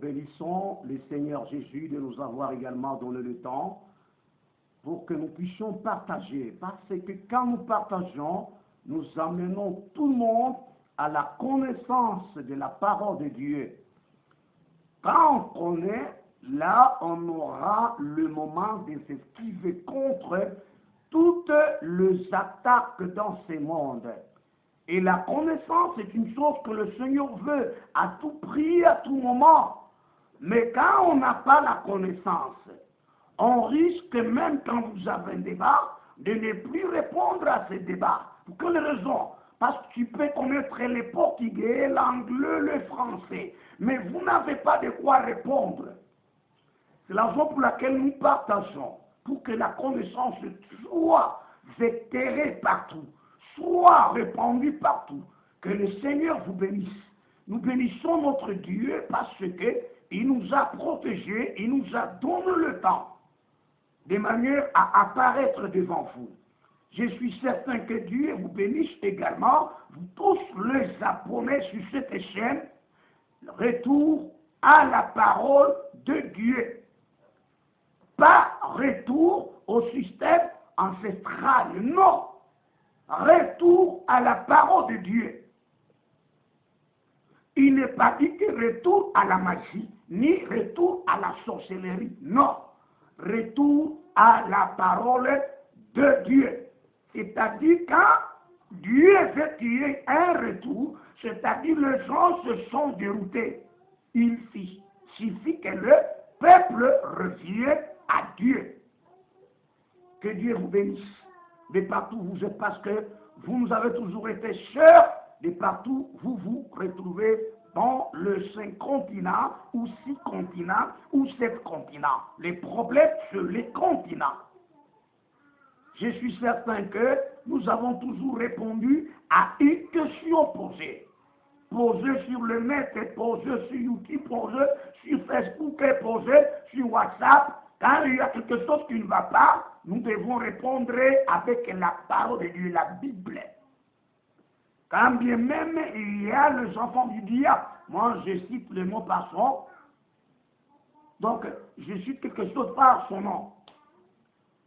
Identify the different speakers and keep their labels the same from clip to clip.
Speaker 1: bénissons le Seigneur Jésus de nous avoir également donné le temps pour que nous puissions partager. Parce que quand nous partageons, nous amenons tout le monde à la connaissance de la parole de Dieu. Quand on connaît, là, on aura le moment de s'esquiver contre toutes les attaques dans ce monde. Et la connaissance est une chose que le Seigneur veut à tout prix, à tout moment. Mais quand on n'a pas la connaissance, on risque même quand vous avez un débat, de ne plus répondre à ce débat. Pour quelle raison? Parce que tu peux connaître le portugais, l'anglais, le français, mais vous n'avez pas de quoi répondre. C'est la raison pour laquelle nous partageons, pour que la connaissance soit éclairée partout, soit répandue partout, que le Seigneur vous bénisse. Nous bénissons notre Dieu parce qu'il nous a protégés, il nous a donné le temps, de manière à apparaître devant vous. Je suis certain que Dieu vous bénisse également, vous tous les abonnés sur cette chaîne, retour à la parole de Dieu. Pas retour au système ancestral, non. Retour à la parole de Dieu. Il n'est pas dit que retour à la magie, ni retour à la sorcellerie, non. Retour à la parole de Dieu. C'est-à-dire quand Dieu veut qu'il y ait un retour, c'est-à-dire les gens se sont déroutés. Il suffit que le peuple revienne à Dieu. Que Dieu vous bénisse de partout où vous êtes, parce que vous nous avez toujours été chers, de partout vous vous retrouvez dans le 5 continents, ou 6 continents, ou 7 continents. Les problèmes sur les continents. Je suis certain que nous avons toujours répondu à une question posée. Posée sur le net, posée sur YouTube, posée sur Facebook, posée sur WhatsApp. Quand il y a quelque chose qui ne va pas, nous devons répondre avec la parole de Dieu, la Bible. Quand bien même il y a les enfants du diable, moi je cite le mot par son, donc je cite quelque chose par son nom.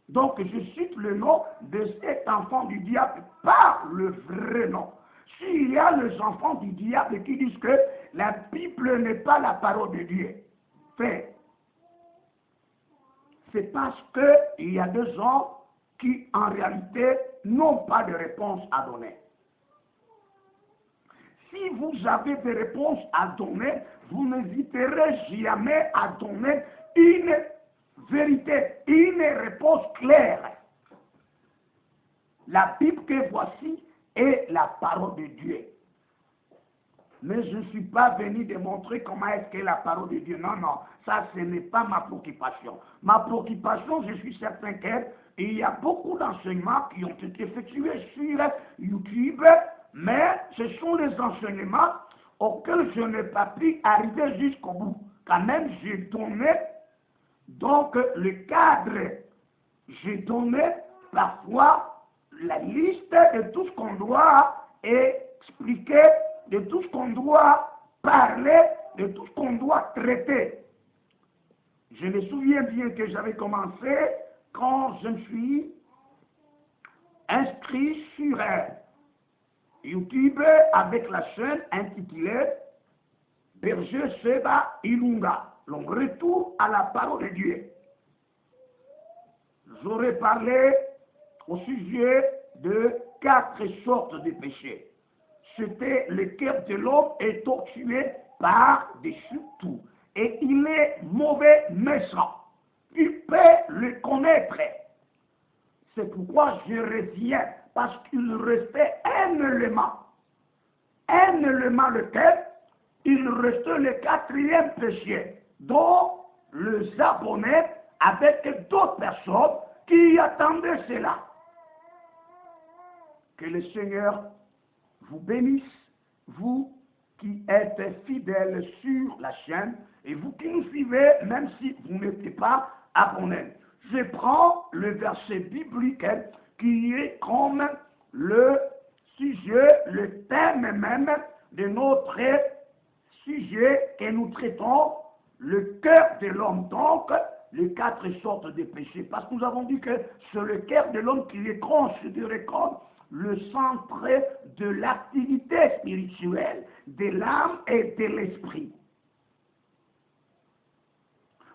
Speaker 1: Donc je cite le nom de cet enfant du diable par le vrai nom. S'il y a les enfants du diable qui disent que la Bible n'est pas la parole de Dieu, c'est parce qu'il y a des gens qui en réalité n'ont pas de réponse à donner. Si vous avez des réponses à donner, vous n'hésiterez jamais à donner une vérité, une réponse claire. La Bible que voici est la parole de Dieu. Mais je ne suis pas venu démontrer comment est-ce qu'est la parole de Dieu. Non, non, ça ce n'est pas ma préoccupation. Ma préoccupation, je suis certain qu'il y a beaucoup d'enseignements qui ont été effectués sur YouTube, mais ce sont les enseignements auxquels je n'ai pas pu arriver jusqu'au bout. Quand même, j'ai donné donc le cadre, j'ai donné parfois la liste de tout ce qu'on doit expliquer, de tout ce qu'on doit parler, de tout ce qu'on doit traiter. Je me souviens bien que j'avais commencé quand je me suis inscrit sur YouTube avec la chaîne intitulée Berger Seba Ilunga. Donc, retour à la parole de Dieu. J'aurais parlé au sujet de 4 sortes de péchés. C'était le cœur de l'homme est torturé par-dessus tout. Et il est mauvais méchant. Il peut le connaître. C'est pourquoi je reviens, parce qu'il restait un élément. Un élément lequel il restait le 4e péché, dont les abonnés avec d'autres personnes qui attendaient cela. Que le Seigneur vous bénisse, vous qui êtes fidèles sur la chaîne et vous qui nous suivez, même si vous n'êtes pas abonnés. Je prends le verset biblique qui est comme le sujet, le thème même de notre sujet que nous traitons le cœur de l'homme. Donc, les 4 sortes de péchés. Parce que nous avons dit que c'est le cœur de l'homme qui est considéré comme le centre de l'activité spirituelle, de l'âme et de l'esprit.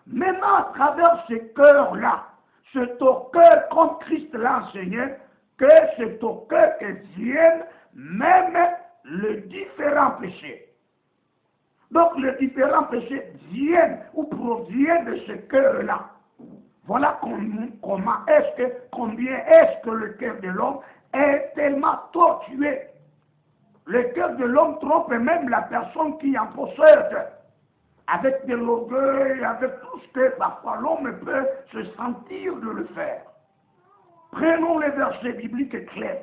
Speaker 1: Maintenant, à travers ce cœur-là, c'est au cœur, comme Christ l'a enseigné, que c'est au cœur que viennent même les différents péchés. Donc, les différents péchés viennent ou proviennent de ce cœur-là. Voilà combien est-ce que le cœur de l'homme est tellement tortué. Le cœur de l'homme trompe même la personne qui en possède. Avec de l'orgueil, avec tout ce que parfois l'homme peut se sentir de le faire. Prenons les versets bibliques clairs,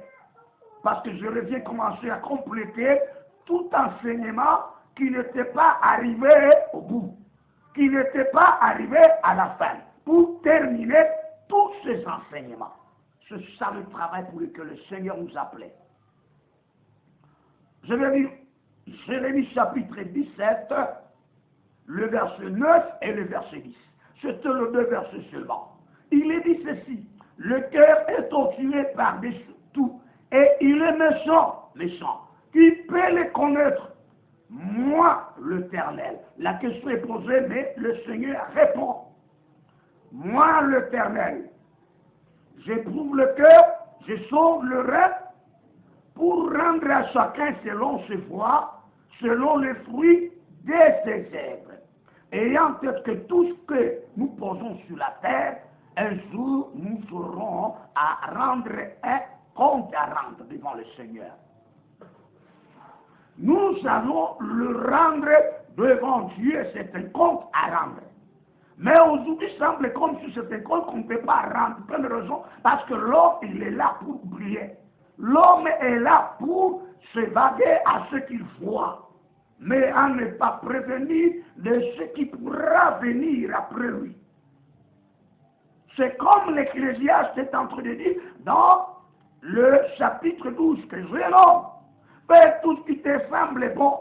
Speaker 1: parce que je reviens commencer à compléter tout enseignement qui n'était pas arrivé au bout, qui n'était pas arrivé à la fin, pour terminer tous ces enseignements. C'est ça le travail pour lequel le Seigneur nous appelait. Je vais lire Jérémie chapitre 17, le verset 9 et le verset 10. C'était les 2 versets seulement. Il est dit ceci: le cœur est torturé par-dessus tout, et il est méchant. Qui peut le connaître? Moi, l'Éternel. La question est posée, mais le Seigneur répond. Moi, l'Éternel, j'éprouve le cœur, je sauve le rêve, pour rendre à chacun selon ses voies, selon les fruits de ses œuvres, ayant en tête que tout ce que nous posons sur la terre, un jour nous aurons à rendre un compte à rendre devant le Seigneur. Nous allons le rendre devant Dieu, c'est un compte à rendre. Mais aujourd'hui, il semble comme si c'est un compte qu'on ne peut pas rendre, pour une raison, parce que l'homme, il est là pour oublier. L'homme est là pour s'évader à ce qu'il voit, mais à ne pas prévenir de ce qui pourra venir après lui. C'est comme l'Ecclésiaste est en train de dire dans le chapitre 12 que je l'homme, fais tout ce qui te semble bon,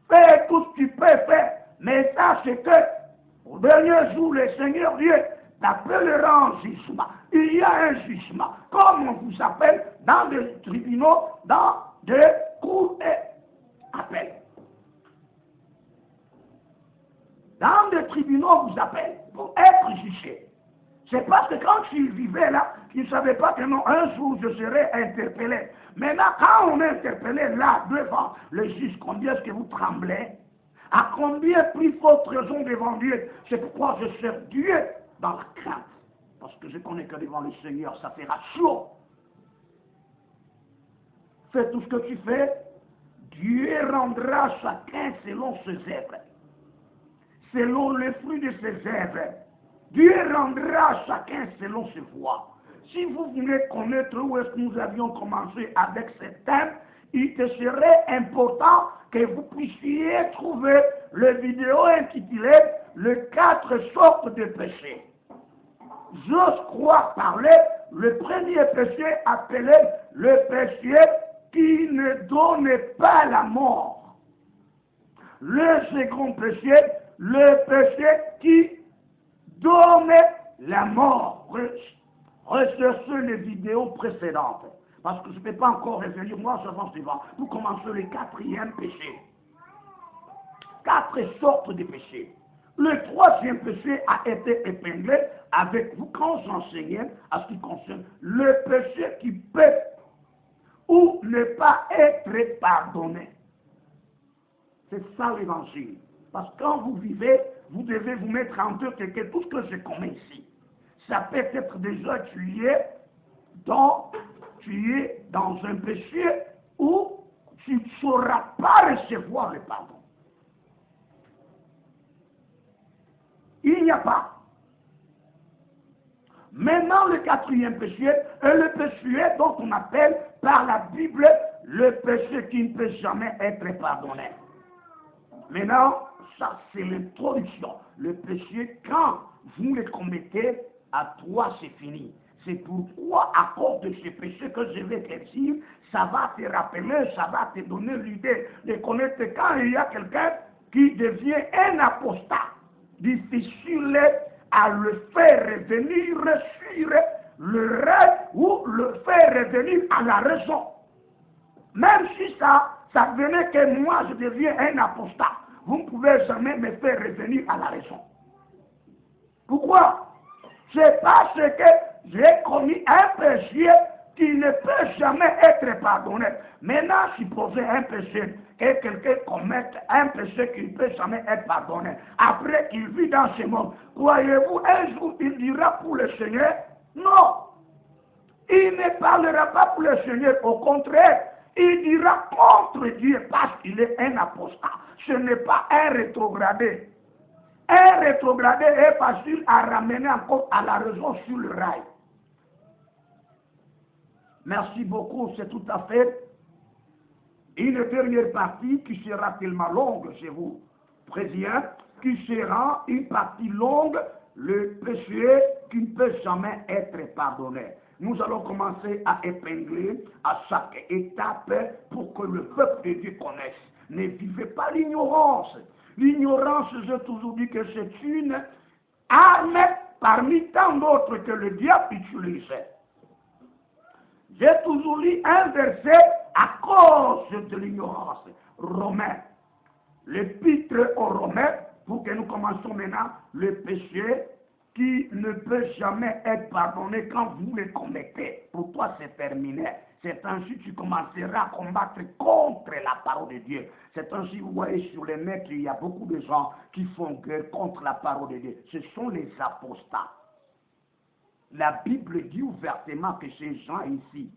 Speaker 1: fais tout ce que tu peux faire, mais sache que au dernier jour, le Seigneur Dieu t'appellera en jugement. Il y a un jugement, comme on vous appelle dans des tribunaux, dans des cours et appels. Dans des tribunaux, on vous appelle pour être jugé. C'est parce que quand tu vivais là, tu ne savais pas que non, un jour je serai interpellé. Maintenant, quand on est interpellé là, devant le juge, combien est-ce que vous tremblez? À combien plus forte raison devant Dieu? C'est pourquoi je sers Dieu dans la crainte. Parce que je connais que devant le Seigneur, ça fera chaud. Fais tout ce que tu fais, Dieu rendra chacun selon ses œuvres, selon le fruit de ses œuvres. Dieu rendra chacun selon ses voies. Si vous voulez connaître où est-ce que nous avions commencé avec ce thème, il te serait important que vous puissiez trouver la vidéo intitulée « Les 4 sortes de péchés ». J'ose croire parler, le premier péché appelé le péché qui ne donne pas la mort. Le second péché, le péché qui donne la mort. Recherchez les vidéos précédentes. Parce que je ne peux pas encore revenir, moi j'avance devant. Vous commencez le 4e péché. 4 sortes de péchés. Le 3e péché a été épinglé avec vous quand j'enseignais à ce qui concerne le péché qui peut ou ne pas être pardonné. C'est ça l'évangile. Parce que quand vous vivez, vous devez vous mettre en tête que tout ce que je commets ici, ça peut être déjà tu es dans un péché où tu ne sauras pas recevoir le pardon. Il n'y a pas. Maintenant, le 4e péché est le péché dont on appelle par la Bible le péché qui ne peut jamais être pardonné. Maintenant, ça c'est l'introduction. Le péché, quand vous le commettez, à toi c'est fini. C'est pourquoi, à cause de ce péché que je vais te dire, ça va te rappeler, ça va te donner l'idée de connaître quand il y a quelqu'un qui devient un apostat difficile à le faire revenir sur le rêve ou le faire revenir à la raison. Même si ça venait que moi je deviens un apostat, vous ne pouvez jamais me faire revenir à la raison. Pourquoi? C'est parce que j'ai commis un péché qui ne peut jamais être pardonné. Maintenant, supposez un péché, que quelqu'un commette un péché qui ne peut jamais être pardonné. Après qu'il vit dans ce monde, croyez-vous un jour il dira pour le Seigneur? Non. Il ne parlera pas pour le Seigneur, au contraire, il dira contre Dieu parce qu'il est un apostat. Ce n'est pas un rétrogradé. Un rétrogradé est facile à ramener encore à la raison sur le rail. Merci beaucoup, c'est tout à fait une dernière partie qui sera tellement longue chez vous, président, qui sera une partie longue, le péché qui ne peut jamais être pardonné. Nous allons commencer à épingler à chaque étape pour que le peuple de Dieu connaisse. Ne vivez pas l'ignorance. L'ignorance, j'ai toujours dit que c'est une arme parmi tant d'autres que le diable utilise. J'ai toujours lu un verset à cause de l'ignorance. Romains. L'épître aux Romains, pour que nous commencions maintenant le péché qui ne peut jamais être pardonné quand vous le commettez. Pour toi, c'est terminé. C'est ainsi que tu commenceras à combattre contre la parole de Dieu. C'est ainsi, vous voyez, sur les net, il y a beaucoup de gens qui font guerre contre la parole de Dieu. Ce sont les apostats. La Bible dit ouvertement que ces gens ici,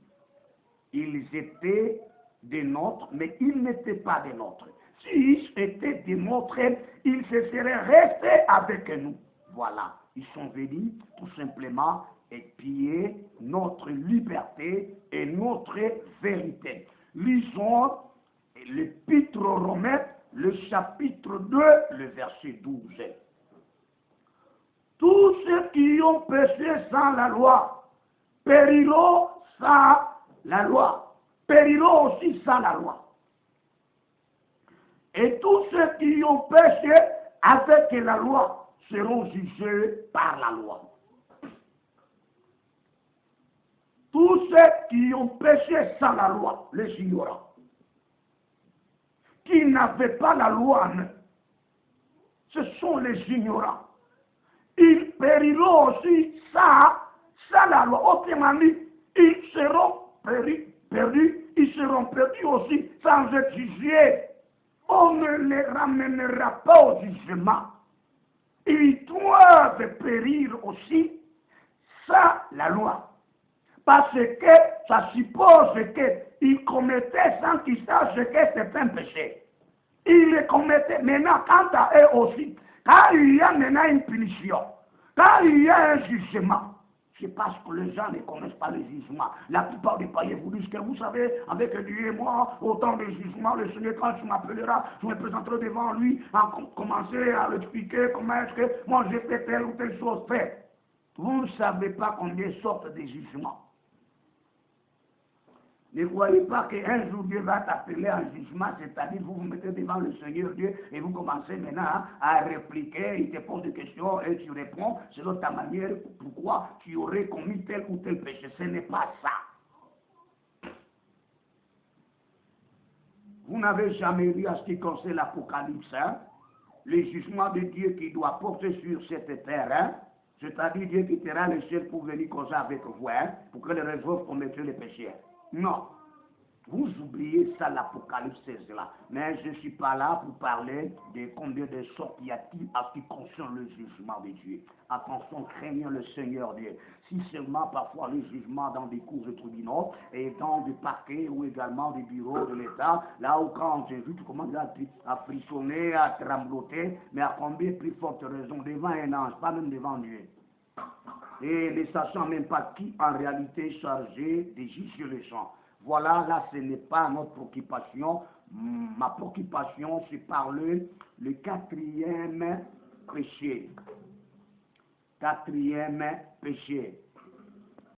Speaker 1: ils étaient des nôtres, mais ils n'étaient pas des nôtres. S'ils étaient des nôtres, ils se seraient restés avec nous. Voilà. Ils sont venus tout simplement épier notre liberté et notre vérité. Lisons l'épître aux Romains, le chapitre 2, le verset 12. Tous ceux qui ont péché sans la loi périront sans la loi, périront aussi sans la loi. Et tous ceux qui ont péché avec la loi seront jugés par la loi. Tous ceux qui ont péché sans la loi, les ignorants, qui n'avaient pas la loi, ce sont les ignorants. Ils périront aussi sans la loi. Autrement dit, ils seront perdus, ils seront perdus aussi sans être jugés. On ne les ramènera pas au jugement. Ils doivent périr aussi sans la loi. Parce que ça suppose qu'ils commettaient sans qu'ils sachent que c'est un péché. Ils le commettaient. Maintenant, quant à eux aussi, quand il y a maintenant une punition, quand il y a un jugement, c'est parce que les gens ne connaissent pas le jugement. La plupart des païens vous disent que vous savez, avec Dieu et moi, au temps du jugement, le Seigneur, quand tu m'appelleras, je me présenterai devant lui, à commencer à l'expliquer comment est-ce que moi j'ai fait telle ou telle chose faite. Vous ne savez pas combien sortent des jugements. Ne croyez pas qu'un jour Dieu va t'appeler en jugement, c'est-à-dire vous vous mettez devant le Seigneur Dieu et vous commencez maintenant à répliquer, il te pose des questions et tu réponds selon ta manière pourquoi tu aurais commis tel ou tel péché. Ce n'est pas ça. Vous n'avez jamais lu à ce qui concerne l'Apocalypse, hein? Les jugements de Dieu qui doit porter sur cette terre, hein? C'est-à-dire Dieu qui quittera le ciel pour venir causer avec vous, hein? Pour que les résolve commettre les péchés. Non. Vous oubliez ça, l'Apocalypse 16 là. Mais je ne suis pas là pour parler de combien de sortes y a-t-il à ce qui concerne le jugement de Dieu. Attention, craignant le Seigneur Dieu. Si seulement parfois le jugement dans des cours de tribunaux et dans des parquets ou également des bureaux de l'État, là où quand j'ai vu, tu commences à frissonner, à trembloter, mais à combien plus forte raison devant un ange, pas même devant Dieu. Et ne sachant même pas qui en réalité est chargé de juger les gens. Voilà, là, ce n'est pas notre préoccupation. Ma préoccupation, c'est parler le quatrième péché. Quatrième péché.